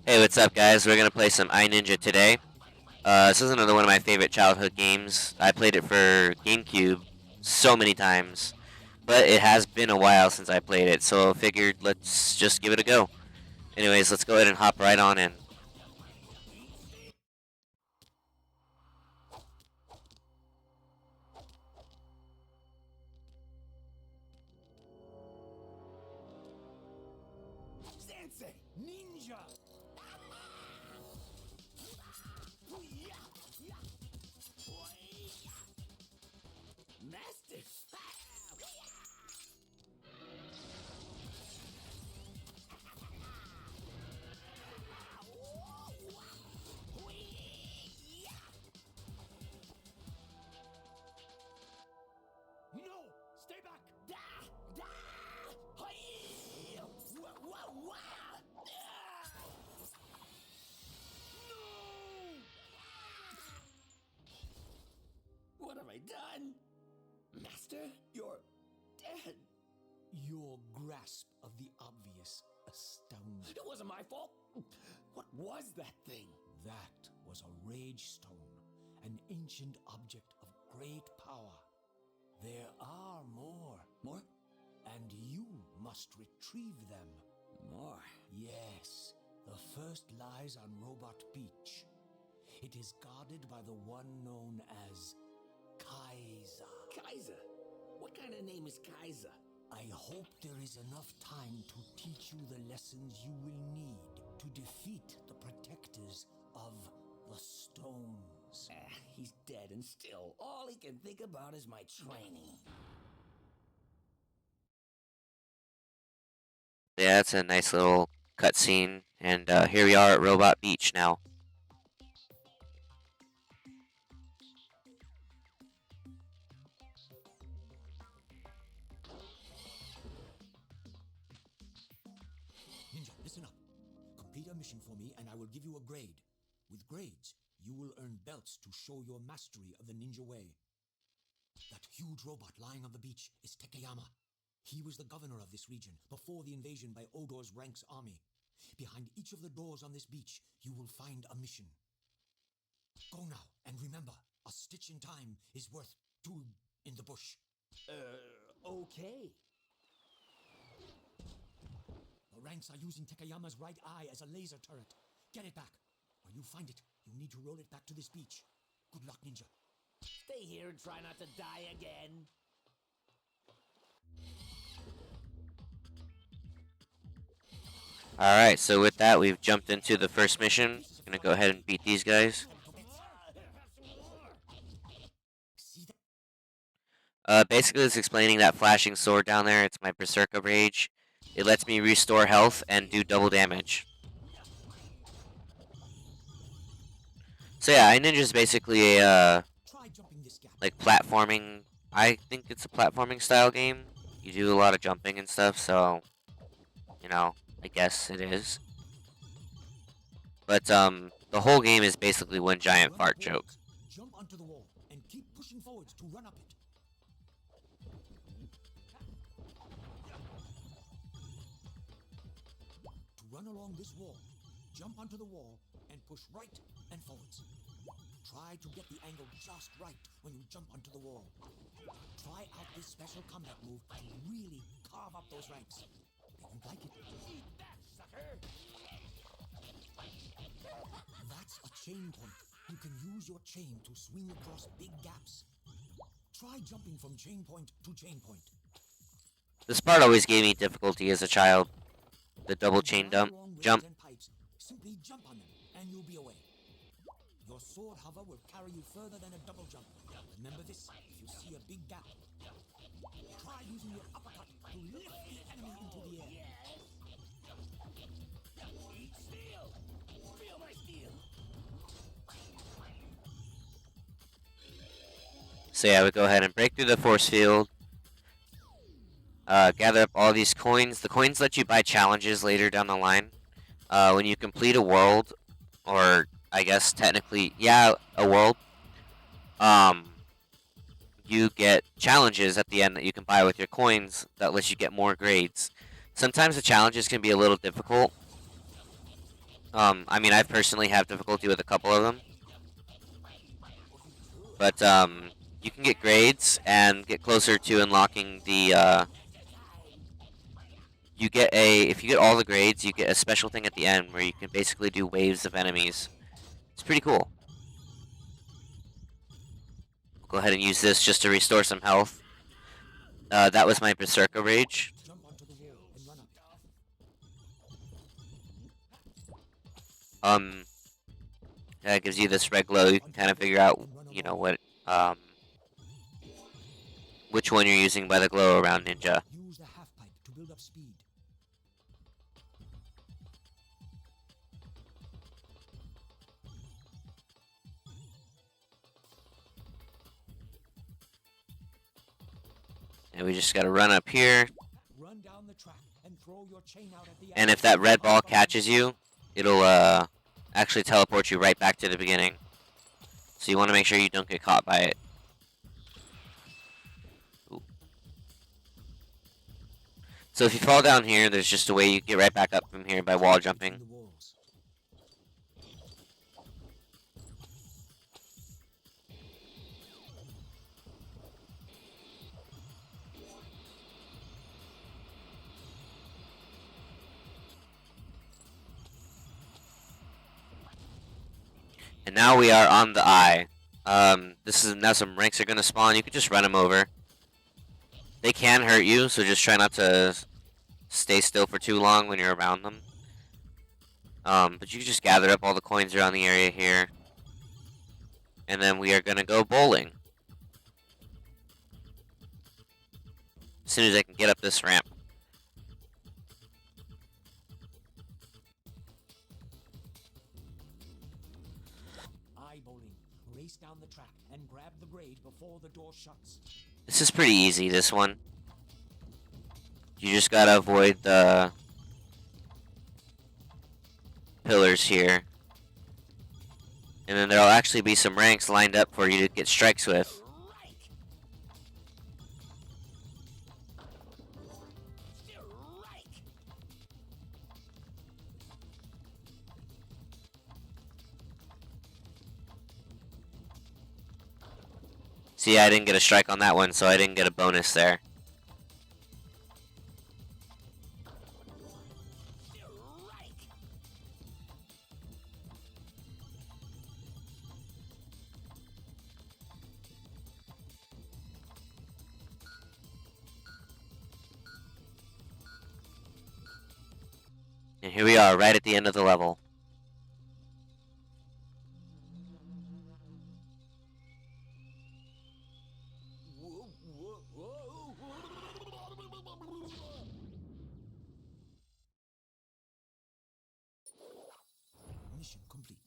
Hey, what's up, guys? We're gonna play some iNinja today. This is another one of my favorite childhood games. I played it for GameCube so many times, but it has been a while since I played it, so figured let's just give it a go. Anyways, let's go ahead and hop right on in. Sensei! Ninja! Master! No! Stay back! What have I done? Master, you're dead. Your grasp of the obvious astounds. It wasn't my fault. What was that thing? That was a rage stone, an ancient object of great power. There are more, More? and you must retrieve them. More. Yes, the first lies on Robot Beach. It is guarded by the one known as Kaiser. Kaiser? What kind of name is Kaiser? I hope there is enough time to teach you the lessons you will need to defeat the protectors of the stones. He's dead and still. All he can think about is my training. Yeah, that's a nice little cutscene, and here we are at Robot Beach now. Ninja, listen up. Complete a mission for me and I will give you a grade. With grades, you will earn belts to show your mastery of the ninja way. That huge robot lying on the beach is Takeyama. He was the governor of this region before the invasion by Odor's Rank's army. Behind each of the doors on this beach, you will find a mission. Go now, and remember, a stitch in time is worth two in the bush. Okay. The Ranks are using Takayama's right eye as a laser turret. Get it back. When you find it, you need to roll it back to this beach. Good luck, Ninja. Stay here and try not to die again. Alright, so with that, we've jumped into the first mission. Gonna go ahead and beat these guys. See that? Basically, it's explaining that flashing sword down there. It's my Berserker Rage. It lets me restore health and do double damage. So yeah, iNinja is basically a Try jumping this gap. like platforming. I think it's a platforming style game. You do a lot of jumping and stuff, so you know, I guess it is. But the whole game is basically one giant Run fart up joke. walls, jump onto the wall, and keep pushing forwards to run up it. To run along this wall, jump onto the wall and push right and forwards. Try to get the angle just right when you jump onto the wall. Try out this special combat move to really carve up those ranks. They won't like it. Eat that, sucker! That's a chain point. You can use your chain to swing across big gaps. Try jumping from chain point to chain point. This part always gave me difficulty as a child. The double To chain glide dump along rails jump. and pipes, simply jump on them, and you'll be away. Your sword hover will carry you further than a double jump. Remember this if you see a big gap. Try using your uppercut to lift the enemy into the air. Eat steel! Feel my steel! So yeah, we go ahead and break through the force field. Gather up all these coins. The coins let you buy challenges later down the line. When you complete a world, or I guess technically, yeah, a world, um, you get challenges at the end that you can buy with your coins that lets you get more grades. Sometimes the challenges can be a little difficult, I mean, I personally have difficulty with a couple of them, but you can get grades and get closer to unlocking the. You get a if you get all the grades, you get a special thing at the end where you can basically do waves of enemies. It's pretty cool. Go ahead and use this just to restore some health. That was my Berserker Rage. Jump onto the wall and run up. That gives you this red glow. You can kind of figure out, you know, what which one you're using by the glow around Ninja. Use the half pipe to build up speed. And we just gotta run up here. Run down the track and throw your chain out at the And if that red ball catches you, it'll actually teleport you right back to the beginning. So you want to make sure you don't get caught by it. Ooh. So if you fall down here, there's just a way you get right back up from here by wall jumping. the walls. And now we are on the eye. This is now some ranks are gonna spawn. You can just run them over. They can hurt you, so just try not to stay still for too long when you're around them. But you can just gather up all the coins around the area here. And then we are gonna go bowling. As soon as I can get up this ramp. Eye bowling. Race down the track and grab the grade before the door shuts. This is pretty easy, this one. You just gotta avoid the pillars here. And then there'll actually be some ranks lined up for you to get strikes with. See, I didn't get a strike on that one, so I didn't get a bonus there. And here we are, right at the end of the level. Mission complete.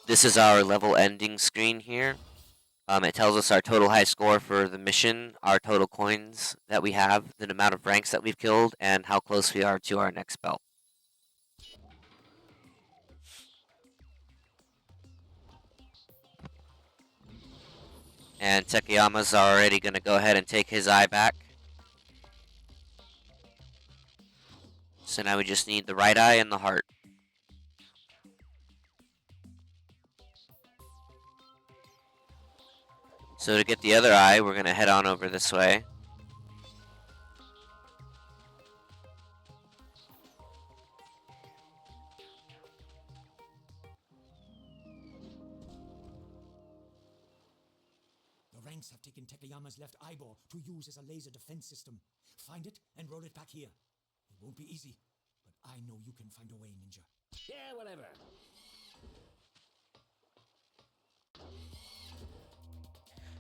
This is our level ending screen here. It tells us our total high score for the mission, our total coins that we have, the amount of ranks that we've killed, and how close we are to our next belt. And Takayama's already going to go ahead and take his eye back. So now we just need the right eye and the heart. So to get the other eye, we're going to head on over this way. The ranks have taken Takayama's left eyeball to use as a laser defense system. Find it and roll it back here. It won't be easy, but I know you can find a way, Ninja. Yeah, whatever.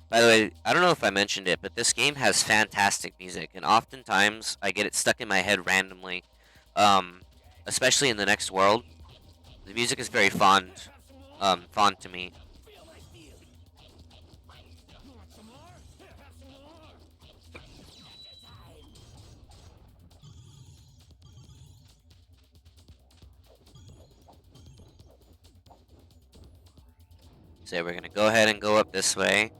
By the way, I don't know if I mentioned it, but this game has fantastic music, and oftentimes I get it stuck in my head randomly, especially in the next world. The music is very fond to me. Feel my feel. You want some more? Here, have some more. So we're gonna go ahead and go up this way.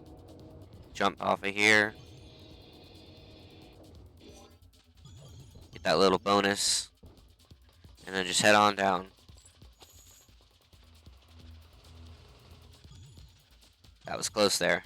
Jump off of here. Get that little bonus. And then just head on down. That was close there.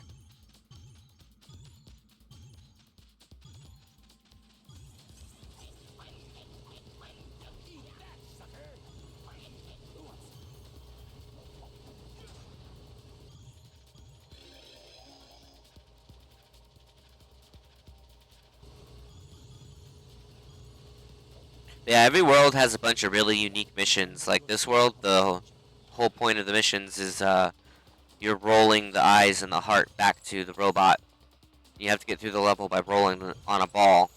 Yeah, every world has a bunch of really unique missions. Like this world, the whole point of the missions is you're rolling the eyes and the heart back to the robot. You have to get through the level by rolling on a ball.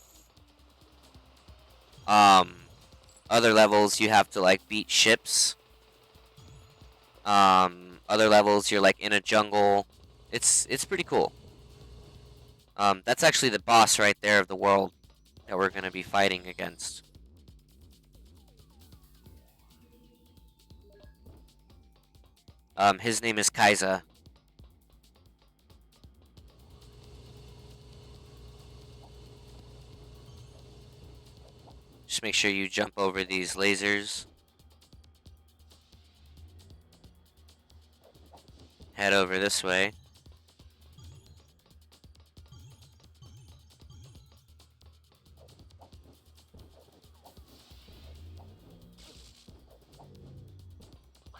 Um, Other levels you have to like beat ships. Other levels you're like in a jungle. It's pretty cool. That's actually the boss right there of the world that we're gonna be fighting against. His name is Kaiza. Just make sure you jump over these lasers. Head over this way.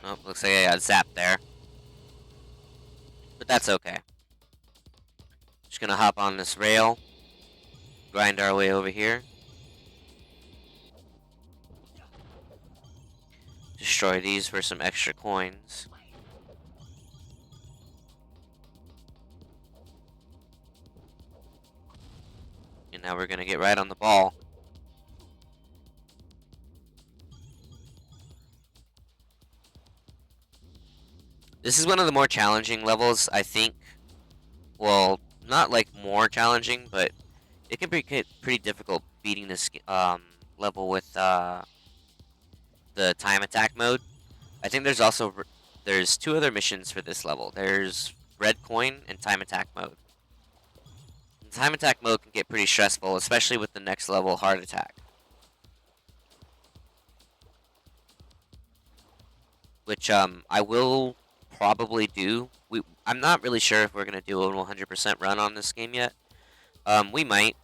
Oh, looks like I got zapped there. But that's okay. Just gonna hop on this rail. Grind our way over here. Destroy these for some extra coins. And now we're gonna get right on the ball. This is one of the more challenging levels, I think. Well, not like more challenging, but it can be pretty difficult beating this level with the time attack mode. I think there's also there's two other missions for this level. There's red coin and time attack mode. And time attack mode can get pretty stressful, especially with the next level heart attack, which I will probably do. I'm not really sure if we're gonna do a 100% run on this game yet. We might.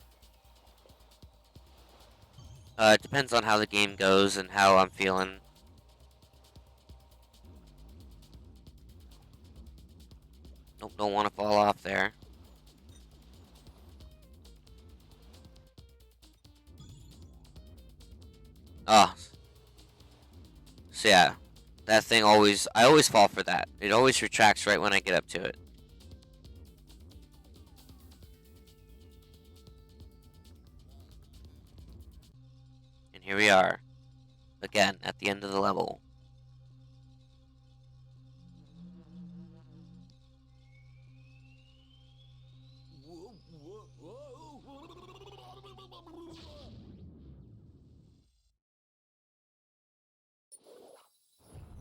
It depends on how the game goes and how I'm feeling. Nope, don't want to fall off there. Oh. So yeah, that thing I always fall for that. It always retracts right when I get up to it. And here we are, again, at the end of the level.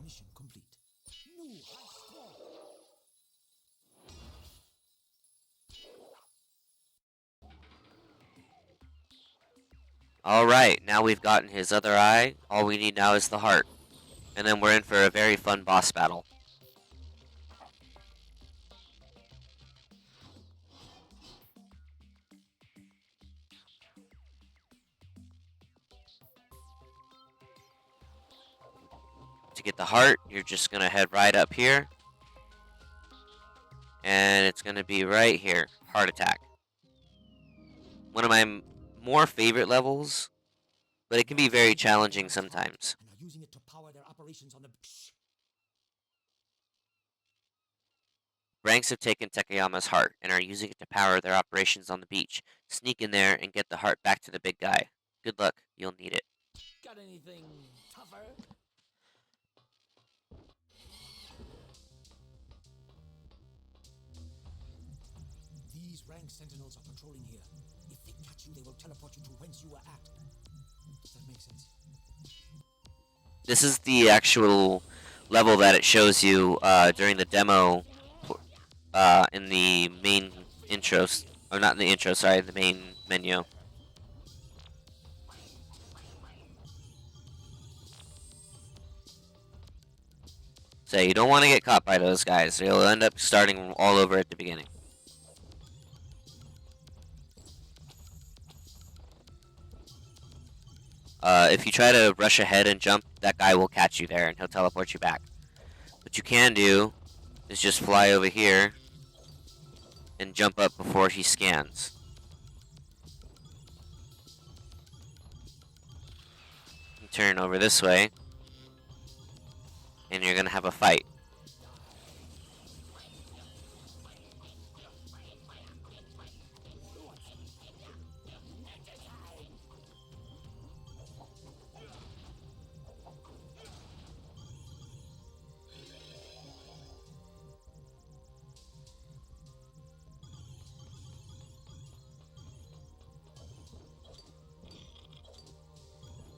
Mission complete. New high score. Alright, now we've gotten his other eye. All we need now is the heart. And then we're in for a very fun boss battle. To get the heart, you're just gonna head right up here. And it's gonna be right here. Heart attack. One of my more favorite levels, but it can be very challenging sometimes. And are using it to power their operations on the. Psh. Ranks have taken Takayama's heart and are using it to power their operations on the beach. Sneak in there and get the heart back to the big guy. Good luck, you'll need it. Got anything tougher? These rank sentinels are patrolling here. If they catch you, they will teleport you to whence you were at. Does that make sense? This is the actual level that it shows you during the demo in the main intro, or not in the intro, sorry, the main menu. So you don't want to get caught by those guys. You'll end up starting all over at the beginning. If you try to rush ahead and jump, that guy will catch you there and he'll teleport you back. What you can do is just fly over here and jump up before he scans. You turn over this way, and you're gonna have a fight.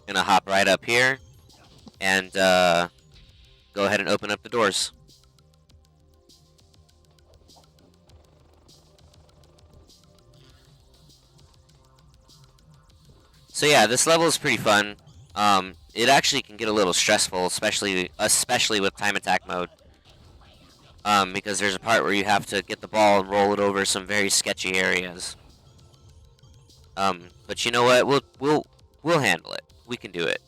Gonna hop right up here and go ahead and open up the doors. So yeah, this level is pretty fun. It actually can get a little stressful, especially with time attack mode. Because there's a part where you have to get the ball and roll it over some very sketchy areas. But you know what? We'll handle it. We can do it.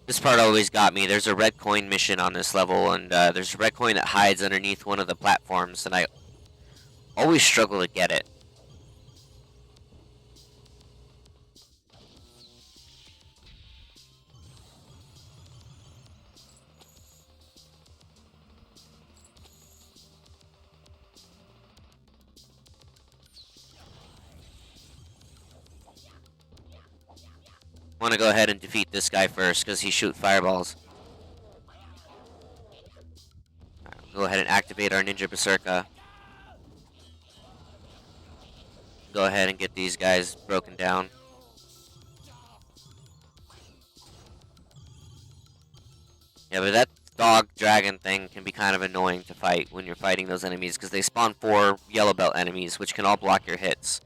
This part always got me. There's a red coin mission on this level, and there's a red coin that hides underneath one of the platforms, and I always struggle to get it. I want to go ahead and defeat this guy first, because he shoots fireballs. Right, go ahead and activate our Ninja Berserker. Go ahead and get these guys broken down. Yeah, but that dog dragon thing can be kind of annoying to fight when you're fighting those enemies, because they spawn 4 yellow belt enemies, which can all block your hits.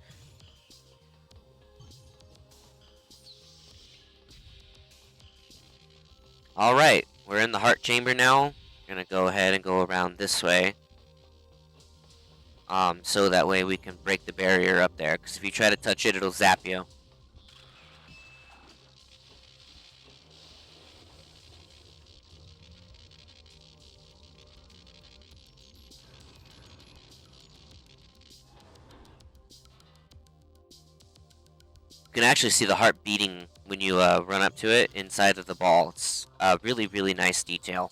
Alright, we're in the heart chamber now. We're gonna go ahead and go around this way. So that way we can break the barrier up there, because if you try to touch it, it'll zap you. You can actually see the heart beating when you run up to it inside of the ball. It's a really, really nice detail.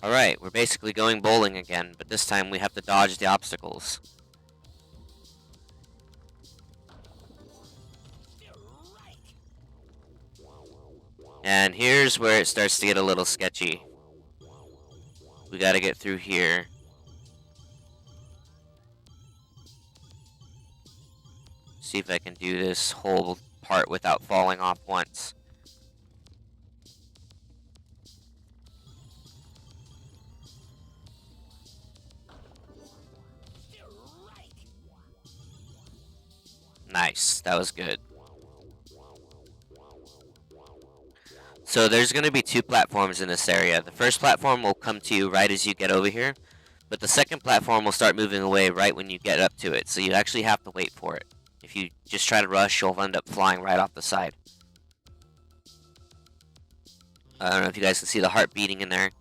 Alright, we're basically going bowling again, but this time we have to dodge the obstacles. And here's where it starts to get a little sketchy. We gotta get through here. See if I can do this whole part without falling off once. Nice, that was good. So there's going to be 2 platforms in this area. The first platform will come to you right as you get over here, but the second platform will start moving away right when you get up to it, so you actually have to wait for it. If you just try to rush, you'll end up flying right off the side. I don't know if you guys can see the heart beating in there.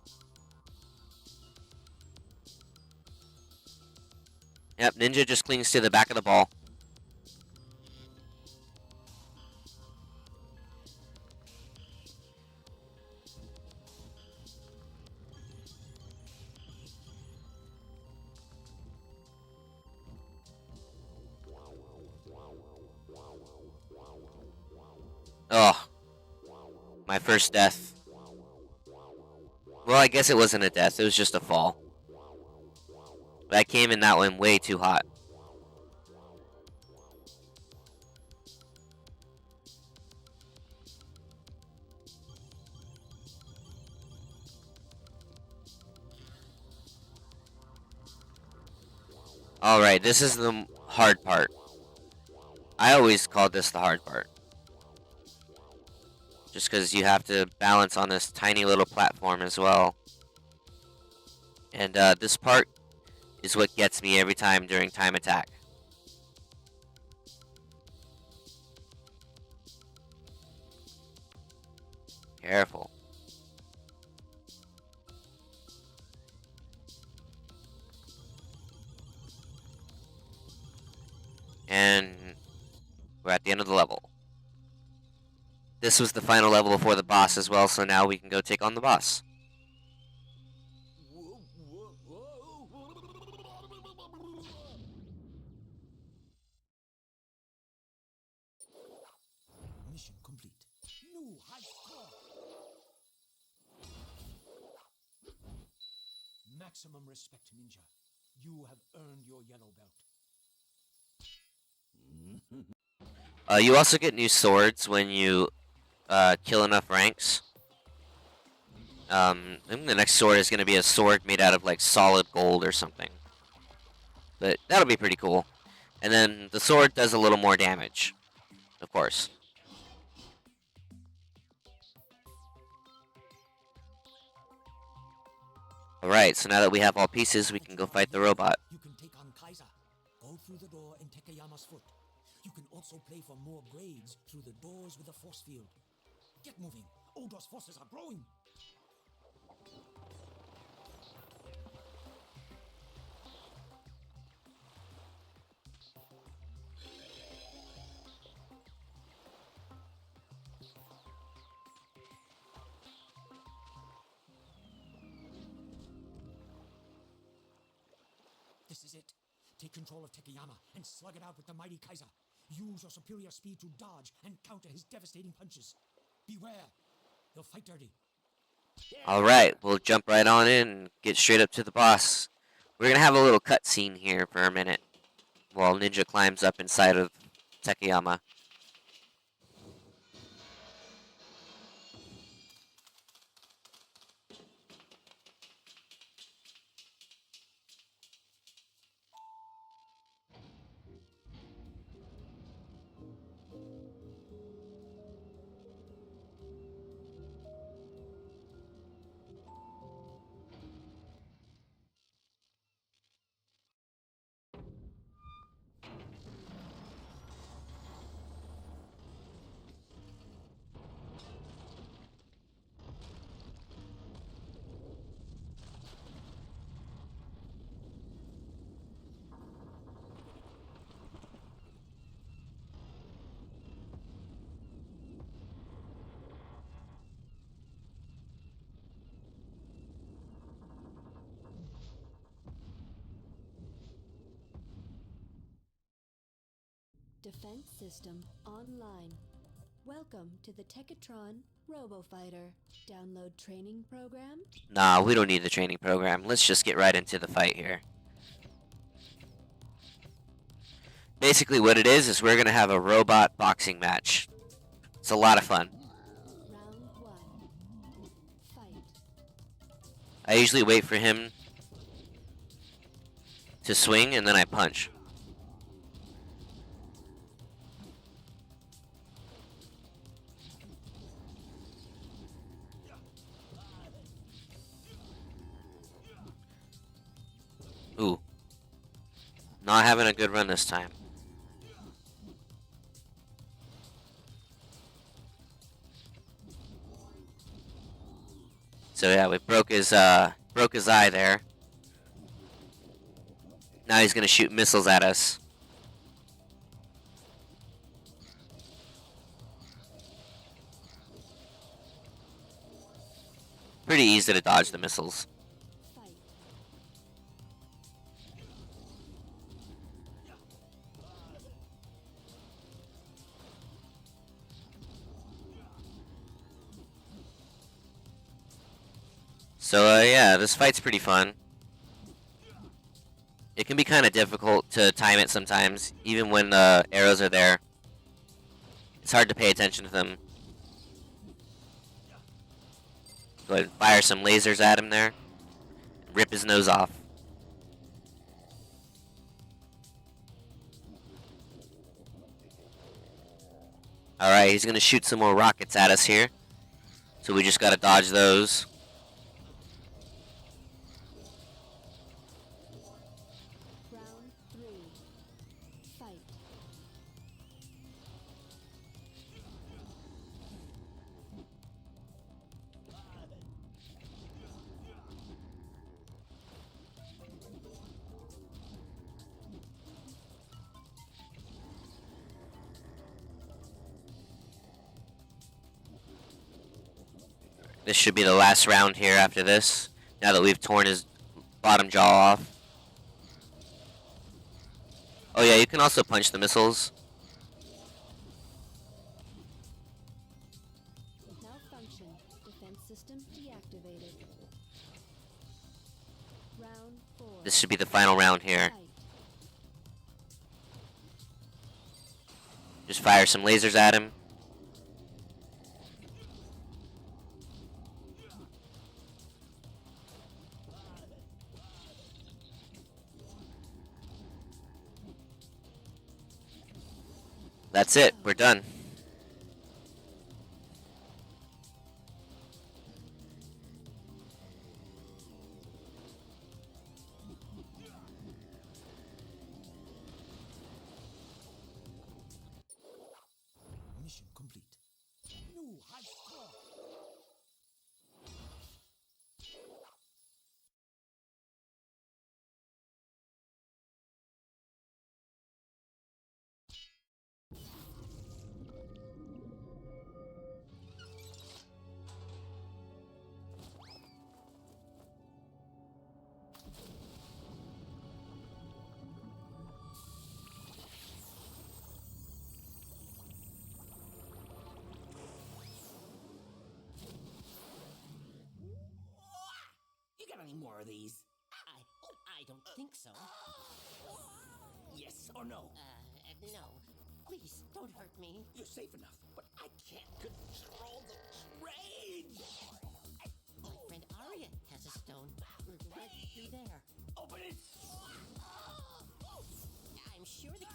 Yep, Ninja just clings to the back of the ball. Oh, my first death. Well, I guess it wasn't a death. It was just a fall. But I came in that one way too hot. Alright, this is the hard part. I always called this the hard part. Just because you have to balance on this tiny little platform as well. And this part is what gets me every time during time attack. Careful. And we're at the end of the level. This was the final level before the boss as well, so now we can go take on the boss. Mission complete. New high score. Maximum respect, Ninja. You have earned your yellow belt. You also get new swords when you kill enough ranks. I think the next sword is going to be a sword made out of like solid gold or something. But that'll be pretty cool. And then the sword does a little more damage, of course. Alright, so now that we have all pieces, we can go fight the robot. You can take on Kaiser. Go through the door in Tekayama's foot. You can also play for more grades through the doors with a force field. Get moving. Odor's forces are growing. This is it. Take control of Tekayama and slug it out with the mighty Kaiser. Use your superior speed to dodge and counter his devastating punches. Beware. He'll fight dirty. Alright, we'll jump right on in and get straight up to the boss. We're going to have a little cutscene here for a minute while Ninja climbs up inside of Tekayama. Defense system online. Welcome to the Tekatron RoboFighter. Download training program. Nah, we don't need the training program. Let's just get right into the fight here. Basically what it is we're going to have a robot boxing match. It's a lot of fun. Round 1. Fight. I usually wait for him to swing and then I punch. Ooh. Not having a good run this time. So yeah, we broke his eye there. Now he's gonna shoot missiles at us. Pretty easy to dodge the missiles. Fight. So yeah, this fight's pretty fun. It can be kind of difficult to time it sometimes, even when the arrows are there. It's hard to pay attention to them. Go ahead and fire some lasers at him there. Rip his nose off. Alright, he's gonna shoot some more rockets at us here. So we just gotta dodge those. Round 3. Fight. This should be the last round here after this. Now that we've torn his bottom jaw off. Oh yeah, you can also punch the missiles. Malfunction. Defense system deactivated. Round 4. This should be the final round here. Fight. Just fire some lasers at him. That's it. We're done. Mission complete. New high score. You got any more of these? I don't think so. Yes or no? No. Please, don't hurt me. You're safe enough, but I can't control the rage. My friend Arya has a stone. Right through there. Open it. I'm sure the